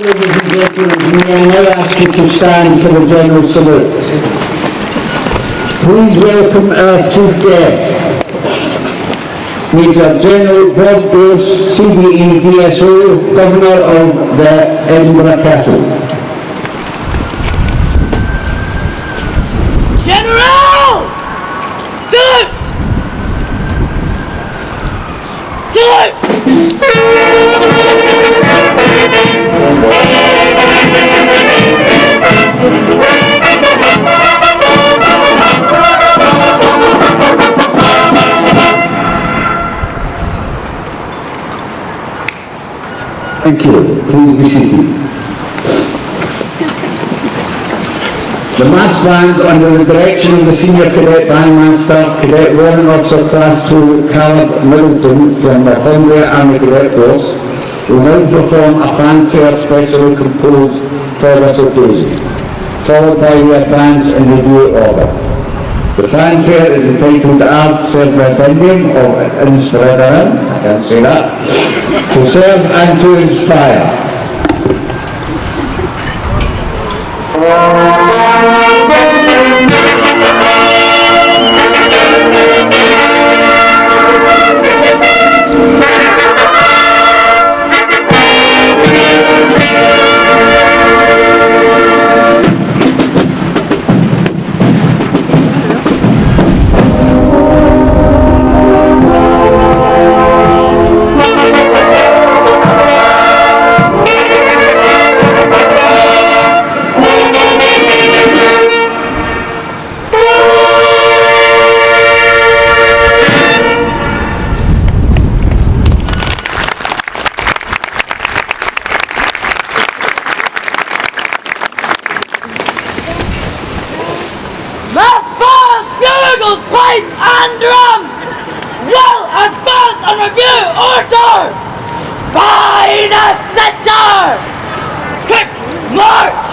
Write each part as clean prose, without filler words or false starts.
Ladies and gentlemen, may I now ask you to stand for the general salute. Please welcome our chief guest, Major General Bob Bruce, CBE DSO, Governor of the Edinburgh Castle. General! Salute! Thank you. Please be seated. The mass bands, under the direction of the Senior Cadet Bandmaster, Cadet Warrant Officer Class 2, Caleb Middleton from the Northumbria Army Cadet Force, will now perform a fanfare specially composed for this occasion, followed by the advance in review order. The fanfare is entitled Ad Servandum, or Inspiradam, I can't say that, to serve and to inspire. Pipes and drums will advance and review order by the center. Quick march.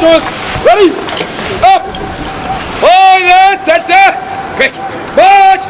Marshals, ready, up, order, center, quick, march!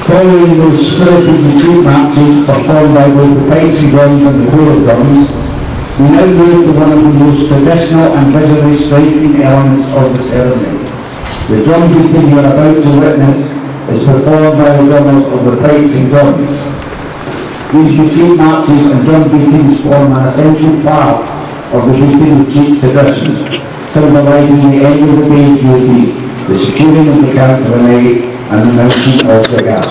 Following those spirited retreat marches performed by both the Pipes Drums and the Corps of Drums, we now move to one of the most traditional and visually striking elements of the ceremony. The drum beating you are about to witness is performed by the drummers of the Pipes and Drums. These retreat marches and drum beatings form an essential part of the beating retreat tradition, symbolising the end of the day duties, the securing of the camp for the night, and the mountain of the gap.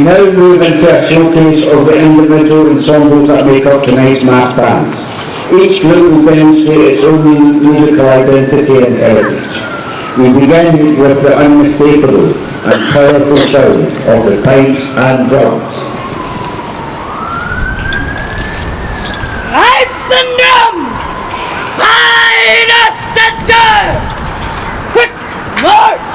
now move into a showcase of the individual ensembles that make up tonight's mass bands. Each group will demonstrate its own musical identity and heritage. We begin with the unmistakable and powerful sound of the pipes and drums. Pipes and drums! By the center! Quick march!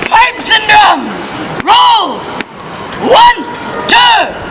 Pipes and drums! Rolls! 1, 2!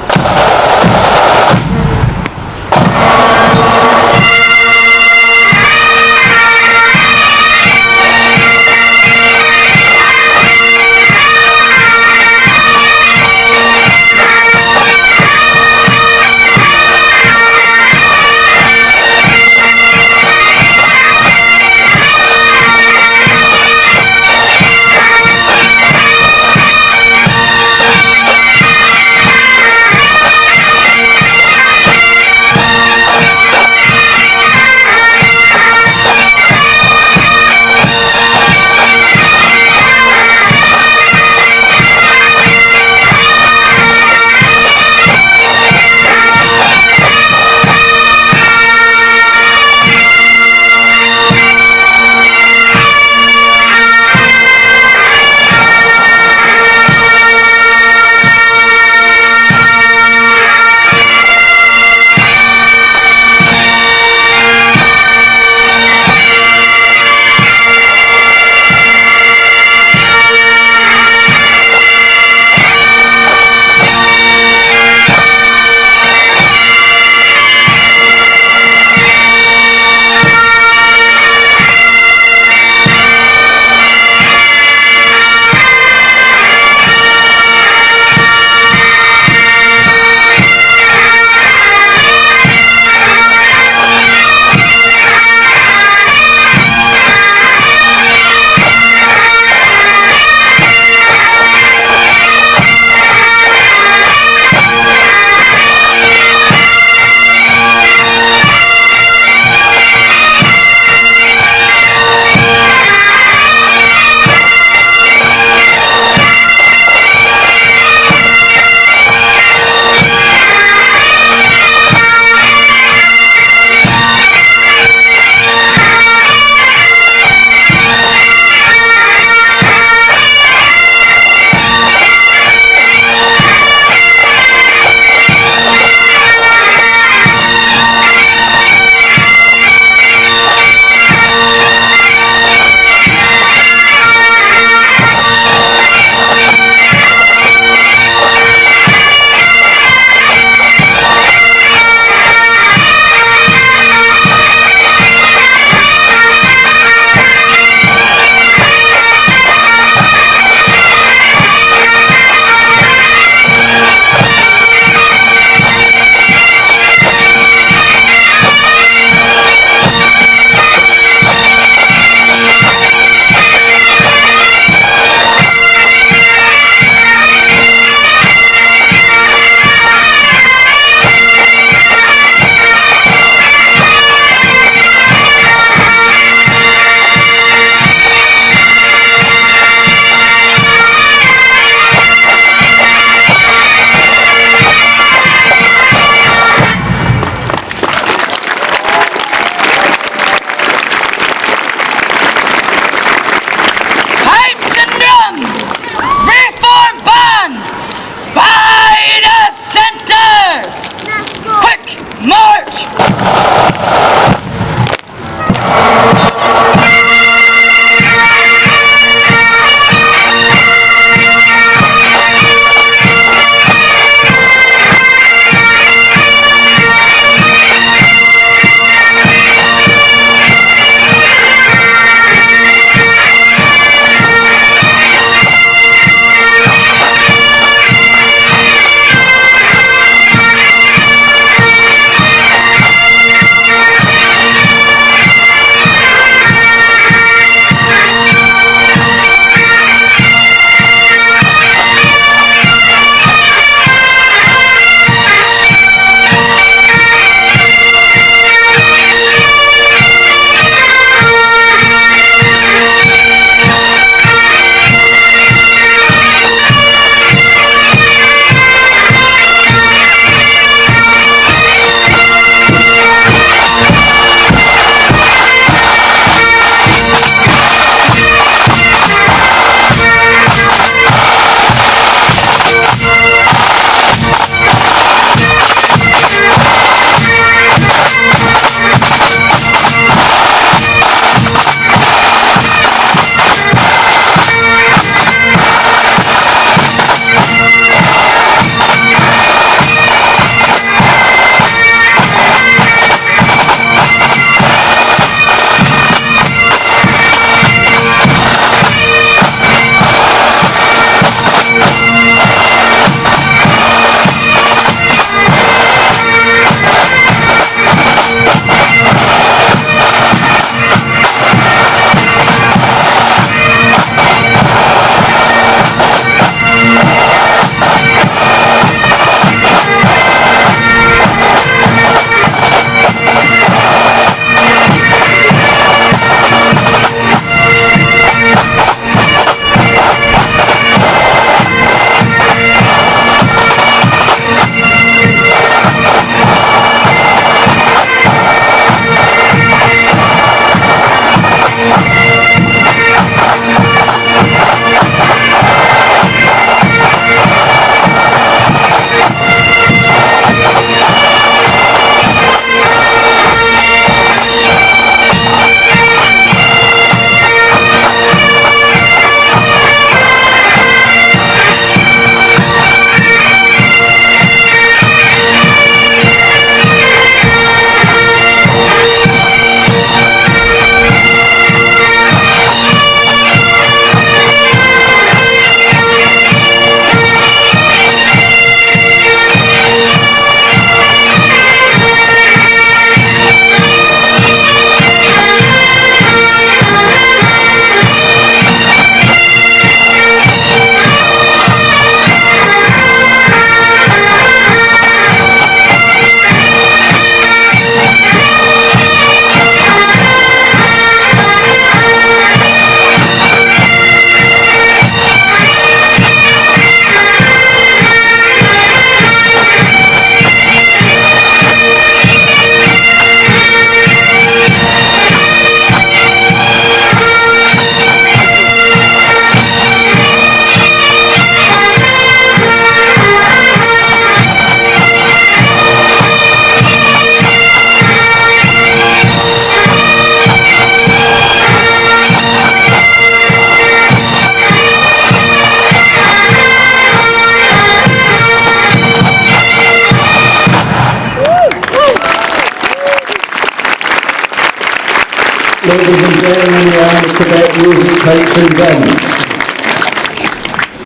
Ladies and gentlemen, the Army Cadet Music Pipes and Drums.